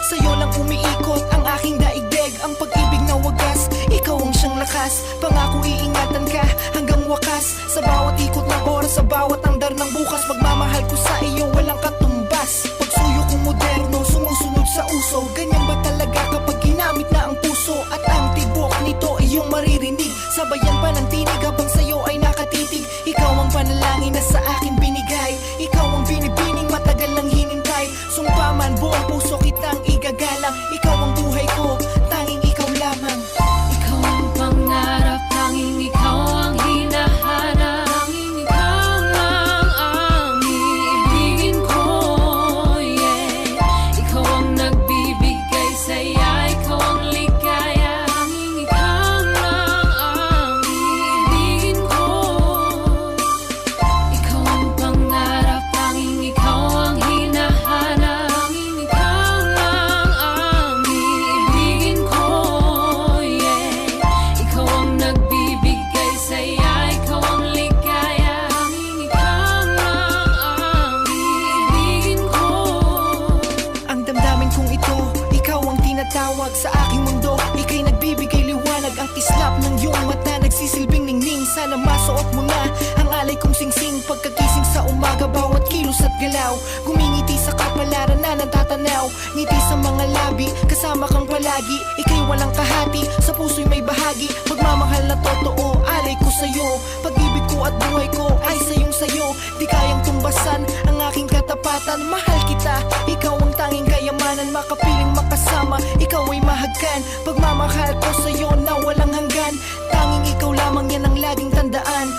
Sa'yo lang umiikot ang aking daigdig. Ang pag-ibig na wagas, ikaw ang siyang lakas. Pangako iingatan ka hanggang wakas. Sa bawat ikot ng oras, sa bawat andar ng bukas, pagmamahal ko sa iyo walang katumbas. Pagsuyo kong moderno, sumusunod sa uso. Ganyan ba talaga kapag ginamit na ang puso? At ang tibok nito iyong maririnig. Sabayan pa ng tinig habang sa'yo ay nakatitig. Ikaw ang panalangin na sa akin binigay. Ikaw ang binibining matagal lang hinintay. Sumpa man buong puso kitang igagalang. Ikaw ang buhay ko, tanging ikaw lamang. Ikaw ang pangarap, tanging ikaw ang hinahanap. Tanging ikaw lang ang iibigin ko, yeah. Ikaw ang nagbibigay saya, ikaw ang ligaya. Tanging ikaw lang ang iibigin ko. Ikaw ang pangarap, tanging ikaw ang hinahanap. Tanging ikaw lang ang iibigin ko, yeah. Ikaw ang nagbibigay saya, ikaw ang ligaya. Tanging ikaw lang ang iibigin ko. Ang damdamin kong ito, ikaw ang tinatawag sa aking mundo. Ika'y nagbibigay liwanag, ang kislap ng iyong mata nagsisilbing ningning. Sana masuot mo na ang alay kong singsing. Pagkagising sa umaga, bawat kilos at galaw, gumingiti sa kapalaran na natatanaw. Ngiti sa mga labi, kasama kang palagi. Ika'y walang kahati, sa puso'y may bahagi. Pagmamahal na totoo, alay ko sa'yo. Pag-ibig ko at buhay ko ay sayong sayo. Di kayang tumbasan ang aking katapatan. Mahal kita, ikaw ang tanging kayamanan. Makapiling makasama, ikaw ay mahagkan. Pagmamahal ko sa'yo na walang hanggan. Tanging ikaw lamang, yan ang laging tandaan.